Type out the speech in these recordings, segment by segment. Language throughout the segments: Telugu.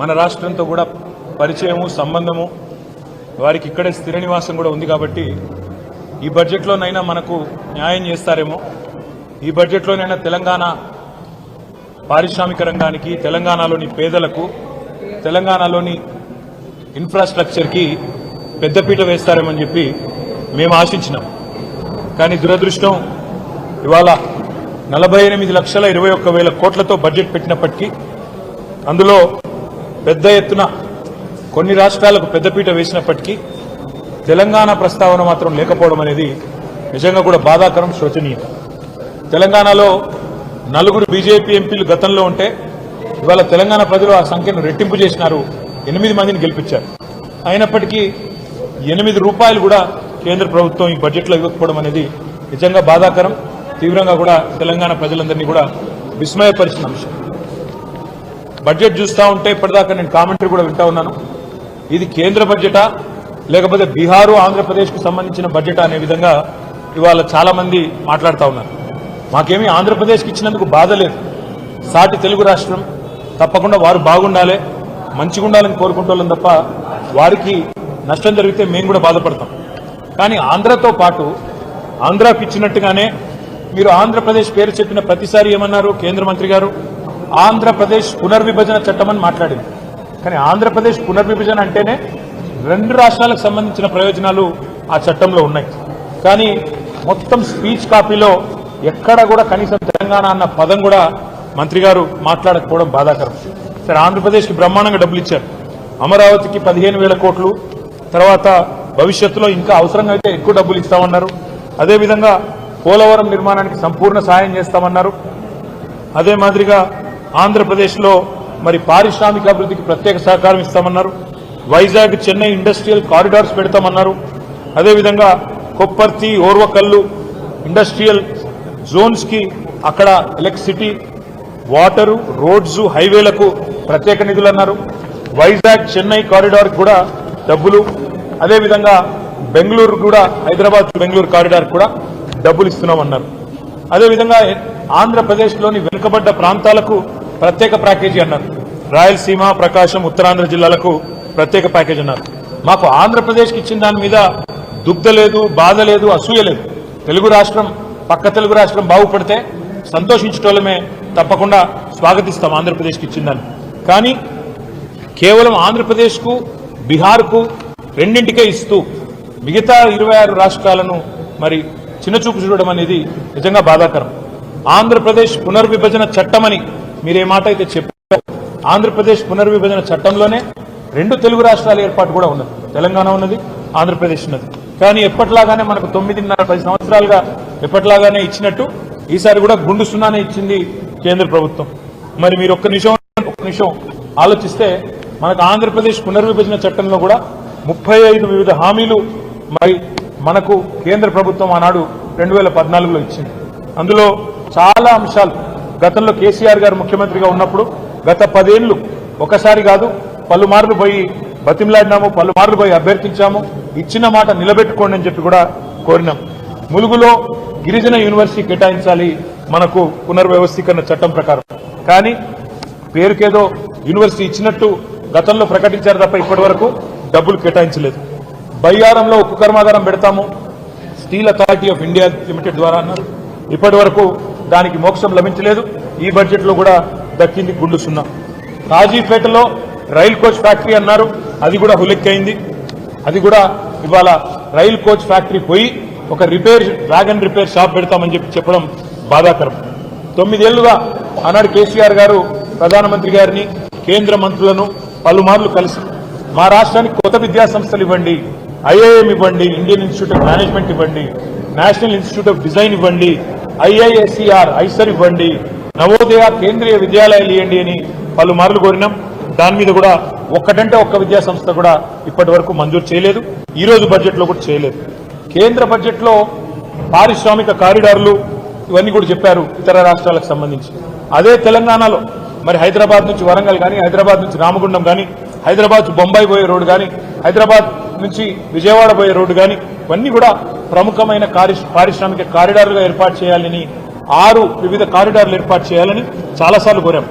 మన రాష్ట్రంతో కూడా పరిచయము సంబంధము వారికి ఇక్కడే స్థిర నివాసం కూడా ఉంది కాబట్టి ఈ బడ్జెట్లోనైనా మనకు న్యాయం చేస్తారేమో ఈ బడ్జెట్లోనైనా తెలంగాణ పారిశ్రామిక రంగానికి తెలంగాణలోని పేదలకు తెలంగాణలోని ఇన్ఫ్రాస్ట్రక్చర్కి పెద్దపీట వేస్తారేమని చెప్పి మేము ఆశించినాం కానీ దురదృష్టం ఇవాళ 48,21,000 కోట్లతో బడ్జెట్ పెట్టినప్పటికీ అందులో పెద్ద ఎత్తున కొన్ని రాష్ట్రాలకు పెద్దపీట వేసినప్పటికీ తెలంగాణ ప్రస్తావన మాత్రం లేకపోవడం అనేది నిజంగా కూడా బాధాకరం శోచనీయం తెలంగాణలో 4 బీజేపీ ఎంపీలు గతంలో ఉంటే ఇవాళ తెలంగాణ ప్రజలు ఆ సంఖ్యను రెట్టింపు చేసినారు 8 మందిని గెలిపించారు అయినప్పటికీ 8 రూపాయలు కూడా కేంద్ర ప్రభుత్వం ఈ బడ్జెట్లో ఇవ్వకపోవడం అనేది నిజంగా బాధాకరం తీవ్రంగా కూడా తెలంగాణ ప్రజలందరినీ కూడా విస్మయపరిచిన అంశం బడ్జెట్ చూస్తూ ఉంటే ఇప్పటిదాకా నేను కామెంటరీ కూడా వింటా ఉన్నాను ఇది కేంద్ర బడ్జెటా లేకపోతే బీహారు ఆంధ్రప్రదేశ్కు సంబంధించిన బడ్జెటా అనే విధంగా ఇవాళ చాలా మంది మాట్లాడుతూ ఉన్నారు మాకేమీ ఆంధ్రప్రదేశ్కి ఇచ్చినందుకు బాధ లేదు సాటి తెలుగు రాష్ట్రం తప్పకుండా వారు బాగుండాలి మంచిగా ఉండాలని కోరుకుంటోళ్ళం తప్ప వారికి నష్టం జరిగితే మేము కూడా బాధపడతాం కానీ ఆంధ్రతో పాటు ఆంధ్రాకి ఇచ్చినట్టుగానే మీరు ఆంధ్రప్రదేశ్ పేరు చెప్పిన ప్రతిసారి ఏమన్నారు కేంద్ర మంత్రి గారు ఆంధ్రప్రదేశ్ పునర్విభజన చట్టం అని మాట్లాడింది కానీ ఆంధ్రప్రదేశ్ పునర్విభజన అంటేనే 2 రాష్ట్రాలకు సంబంధించిన ప్రయోజనాలు ఆ చట్టంలో ఉన్నాయి కానీ మొత్తం స్పీచ్ కాపీలో ఎక్కడ కూడా కనీసం తెలంగాణ అన్న పదం కూడా మంత్రి గారు మాట్లాడకపోవడం బాధాకరం సరే ఆంధ్రప్రదేశ్కి బ్రహ్మాండంగా డబ్బులు ఇచ్చారు అమరావతికి 15,000 కోట్లు తర్వాత భవిష్యత్తులో ఇంకా అవసరంగా అయితే ఎక్కువ డబ్బులు ఇస్తామన్నారు అదేవిధంగా పోలవరం నిర్మాణానికి సంపూర్ణ సాయం చేస్తామన్నారు అదే మాదిరిగా ఆంధ్రప్రదేశ్లో మరి పారిశ్రామిక అభివృద్ధికి ప్రత్యేక సహకారం ఇస్తామన్నారు వైజాగ్ చెన్నై ఇండస్ట్రియల్ కారిడార్స్ పెడతామన్నారు అదేవిధంగా కొప్పర్తి ఓర్వకల్లు ఇండస్ట్రియల్ జోన్స్ కి అక్కడ ఎలక్ట్రిసిటీ వాటరు రోడ్స్ హైవేలకు ప్రత్యేక నిధులు అన్నారు వైజాగ్ చెన్నై కారిడార్ కూడా డబ్బులు అదేవిధంగా బెంగళూరు కూడా హైదరాబాద్ బెంగళూరు కారిడార్ కూడా డబ్బులు ఇస్తున్నామన్నారు అదేవిధంగా ఆంధ్రప్రదేశ్లోని వెనుకబడ్డ ప్రాంతాలకు ప్రత్యేక ప్యాకేజీ అన్నారు రాయలసీమ ప్రకాశం ఉత్తరాంధ్ర జిల్లాలకు ప్రత్యేక ప్యాకేజీ అన్నారు మాకు ఆంధ్రప్రదేశ్కి ఇచ్చిన దాని మీద దుగ్ధ లేదు బాధ లేదు అసూయ లేదు తెలుగు రాష్ట్రం పక్క తెలుగు రాష్ట్రం బాగుపడితే సంతోషించటోళ్ళమే తప్పకుండా స్వాగతిస్తాం ఆంధ్రప్రదేశ్కి ఇచ్చిన దాన్ని కానీ కేవలం ఆంధ్రప్రదేశ్కు బీహార్కు రెండింటికే ఇస్తూ మిగతా 26 రాష్ట్రాలను మరి చిన్నచూపు చూడడం అనేది నిజంగా బాధాకరం ఆంధ్రప్రదేశ్ పునర్విభజన చట్టమని మీరే మాట అయితే చెప్పారు ఆంధ్రప్రదేశ్ పునర్విభజన చట్టంలోనే 2 తెలుగు రాష్ట్రాల ఏర్పాటు కూడా ఉన్నది తెలంగాణ ఉన్నది ఆంధ్రప్రదేశ్ ఉన్నది కానీ ఎప్పట్లాగానే మనకు 9.5-10 సంవత్సరాలుగా ఎప్పట్లాగానే ఇచ్చినట్టు ఈసారి కూడా గుండు సున్నానే ఇచ్చింది కేంద్ర ప్రభుత్వం మరి మీరు ఒక్క నిమిషం ఆలోచిస్తే మనకు ఆంధ్రప్రదేశ్ పునర్విభజన చట్టంలో కూడా 35 వివిధ హామీలు మరి మనకు కేంద్ర ప్రభుత్వం ఆనాడు 2014లో ఇచ్చింది అందులో చాలా అంశాలు గతంలో కేసీఆర్ గారు ముఖ్యమంత్రిగా ఉన్నప్పుడు గత 10 ఏళ్లు ఒకసారి కాదు పలుమార్లు పోయి బతిమలాడినాము పలుమార్లు పోయి అభ్యర్థించాము ఇచ్చిన మాట నిలబెట్టుకోండి అని చెప్పి కూడా కోరినాం ములుగులో గిరిజన యూనివర్సిటీ కేటాయించాలి మనకు పునర్వ్యవస్థీకరణ చట్టం ప్రకారం కానీ పేరుకేదో యూనివర్సిటీ ఇచ్చినట్టు గతంలో ప్రకటించారు తప్ప ఇప్పటి వరకు డబ్బులు కేటాయించలేదు బయ్యారంలో ఉక్కు కర్మాగారం పెడతాము steel authority of India limited ద్వారా అన్నారు ఇప్పటి వరకు దానికి మోక్షం లభించలేదు ఈ బడ్జెట్లో కూడా దక్కింది గుండు సున్నా కాజీపేటలో రైల్ కోచ్ ఫ్యాక్టరీ అన్నారు అది కూడా హులెక్కైంది అది కూడా ఇవాళ రైల్ కోచ్ ఫ్యాక్టరీ పోయి ఒక వ్యాగన్ రిపేర్ షాప్ పెడతామని చెప్పడం బాధాకరం 9 ఏళ్లుగా ఆనాడు కేసీఆర్ గారు ప్రధానమంత్రి గారిని కేంద్ర మంత్రులను పలుమార్లు కలిసి మా రాష్ట్రానికి కొత్త విద్యా సంస్థలు ఇవ్వండి ఐఐఎం ఇవ్వండి ఇండియన్ ఇన్స్టిట్యూట్ ఆఫ్ మేనేజ్మెంట్ ఇవ్వండి నేషనల్ ఇన్స్టిట్యూట్ ఆఫ్ డిజైన్ ఇవ్వండి ఐఐఎస్ఈఆర్ ఐసర్ ఇవ్వండి నవోదయ కేంద్రీయ విద్యాలయాలు ఇవ్వండి అని పలుమార్లు కోరినాం దాని మీద కూడా ఒక్కటంటే ఒక్క విద్యా సంస్థ కూడా ఇప్పటి వరకు మంజూరు చేయలేదు ఈ రోజు బడ్జెట్లో కూడా చేయలేదు కేంద్ర బడ్జెట్లో పారిశ్రామిక కారిడార్లు ఇవన్నీ కూడా చెప్పారు ఇతర రాష్ట్రాలకు సంబంధించి అదే తెలంగాణలో మరి హైదరాబాద్ నుంచి వరంగల్ కానీ హైదరాబాద్ నుంచి రామగుండం కానీ హైదరాబాద్ బొంబాయి పోయే రోడ్డు కానీ హైదరాబాద్ నుంచి విజయవాడ పోయే రోడ్డు కానీ ఇవన్నీ కూడా ప్రముఖమైన పారిశ్రామిక కారిడార్లుగా ఏర్పాటు చేయాలని 6 వివిధ కారిడార్లు ఏర్పాటు చేయాలని చాలాసార్లు కోరాం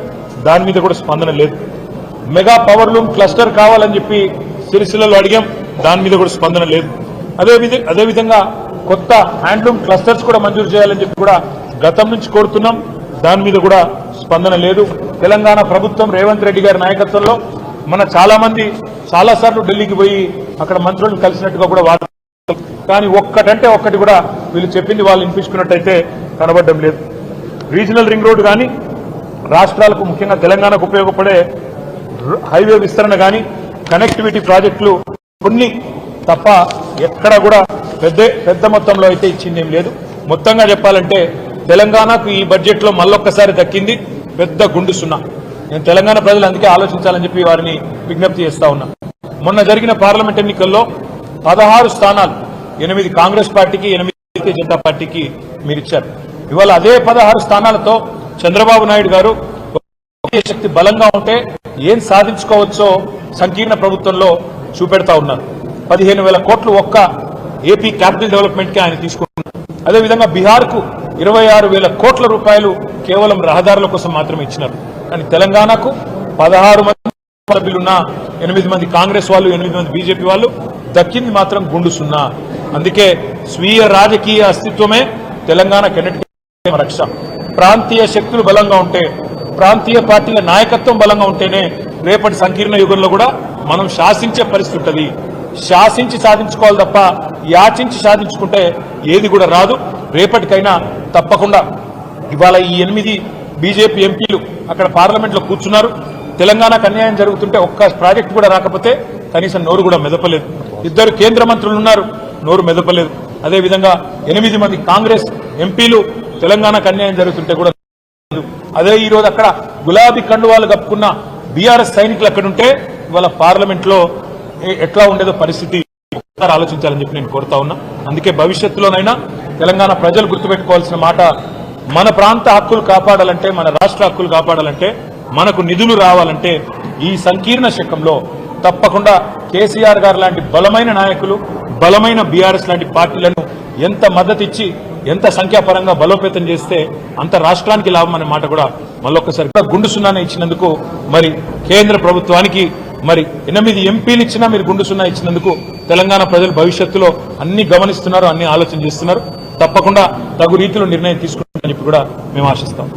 దాని మీద కూడా స్పందన లేదు మెగా పవర్ లూమ్ క్లస్టర్ కావాలని చెప్పి సిరిసిల్లలో అడిగాం, దాని మీద కూడా స్పందన లేదు. అదేవిధంగా కొత్త హ్యాండ్లూమ్ క్లస్టర్స్ కూడా మంజూరు చేయాలని చెప్పి కూడా గతం నుంచి కోరుతున్నాం, దాని మీద కూడా స్పందన లేదు. తెలంగాణ ప్రభుత్వం రేవంత్ రెడ్డి గారి నాయకత్వంలో మన చాలా మంది చాలాసార్లు ఢిల్లీకి పోయి అక్కడ మంత్రులను కలిసినట్టుగా కూడా వార్త, కానీ ఒక్కటంటే ఒక్కటి కూడా వీళ్ళు చెప్పింది వాళ్ళు వినిపించుకున్నట్టయితే కనబడడం లేదు. రీజనల్ రింగ్ రోడ్డు కానీ, రాష్ట్రాలకు ముఖ్యంగా తెలంగాణకు ఉపయోగపడే హైవే విస్తరణ కానీ, కనెక్టివిటీ ప్రాజెక్టులు కొన్ని తప్ప ఎక్కడ కూడా పెద్ద మొత్తంలో అయితే ఇచ్చిందేం లేదు. మొత్తంగా చెప్పాలంటే తెలంగాణకు ఈ బడ్జెట్లో మళ్ళొక్కసారి దక్కింది పెద్ద గుండు సున్నా. నేను తెలంగాణ ప్రజలు అందుకే ఆలోచించాలని చెప్పి వారిని విజ్ఞప్తి చేస్తా ఉన్నా. మొన్న జరిగిన పార్లమెంట్ ఎన్నికల్లో 16 స్థానాలు 8 కాంగ్రెస్ పార్టీకి, 8 భారతీయ జనతా పార్టీకి మీరిచ్చారు. ఇవాళ అదే 16 స్థానాలతో చంద్రబాబు నాయుడు గారు శక్తి బలంగా ఉంటే ఏం సాధించుకోవచ్చో సంకీర్ణ ప్రభుత్వంలో చూపెడతా ఉన్నారు. 15,000 కోట్లు ఒక్క ఏపీ క్యాపిటల్ డెవలప్మెంట్ కి ఆయన తీసుకుంటున్నారు. అదేవిధంగా బీహార్కు 26,000 కోట్ల రూపాయలు కేవలం రహదారుల కోసం మాత్రమే ఇచ్చినారు. కానీ తెలంగాణకు 16 మంది సభ్యులున్న 8 మంది కాంగ్రెస్ వాళ్ళు, 8 మంది బీజేపీ వాళ్ళు దక్కింది మాత్రం గుండు సున్నా. అందుకే స్వీయ రాజకీయ అస్తిత్వమే తెలంగాణ కెన్నటికి రక్ష. ప్రాంతీయ శక్తులు బలంగా ఉంటే, ప్రాంతీయ పార్టీల నాయకత్వం బలంగా ఉంటేనే రేపటి సంకీర్ణ యుగంలో కూడా మనం శాసించే పరిస్థితి ఉంటుంది. శాసించి సాధించుకోవాలి తప్ప యాచించి సాధించుకుంటే ఏది కూడా రాదు. రేపటికైనా తప్పకుండా ఇవాళ ఈ 8 బీజేపీ ఎంపీలు అక్కడ పార్లమెంట్లో కూర్చున్నారు. తెలంగాణకు అన్యాయం జరుగుతుంటే ఒక్క ప్రాజెక్టు కూడా రాకపోతే కనీసం నోరు కూడా మెదపలేదు. 2 కేంద్ర మంత్రులు ఉన్నారు, నోరు మెదపలేదు. అదేవిధంగా 8 మంది కాంగ్రెస్ ఎంపీలు తెలంగాణకు అన్యాయం జరుగుతుంటే కూడా. అదే ఈ రోజు అక్కడ గులాబీ కండువాలు కప్పుకున్న బీఆర్ఎస్ సైనికులు అక్కడుంటే ఇవాళ పార్లమెంట్ లో ఎట్లా ఉండేదో పరిస్థితి ఆలోచించాలని చెప్పి నేను కోరుతా ఉన్నా. అందుకే భవిష్యత్తులోనైనా తెలంగాణ ప్రజలు గుర్తుపెట్టుకోవాల్సిన మాట, మన ప్రాంత హక్కులు కాపాడాలంటే, మన రాష్ట్ర హక్కులు కాపాడాలంటే, మనకు నిధులు రావాలంటే ఈ సంకీర్ణ శకంలో తప్పకుండా కేసీఆర్ గారు లాంటి బలమైన నాయకులు, బలమైన బీఆర్ఎస్ లాంటి పార్టీలను ఎంత మద్దతు ఇచ్చి, ఎంత సంఖ్యాపరంగా బలోపేతం చేస్తే అంత రాష్ట్రానికి లాభం అనే మాట కూడా మళ్ళొక్కసారి గుండు సున్నానే ఇచ్చినందుకు మరి కేంద్ర ప్రభుత్వానికి, మరి 8 ఎంపీలు ఇచ్చినా మీరు గుండు సున్నా ఇచ్చినందుకు తెలంగాణ ప్రజలు భవిష్యత్తులో అన్ని గమనిస్తున్నారు, అన్ని ఆలోచన చేస్తున్నారు. తప్పకుండా తగు రీతిలో నిర్ణయం తీసుకుంటారని చెప్పి కూడా మేము ఆశిస్తాం.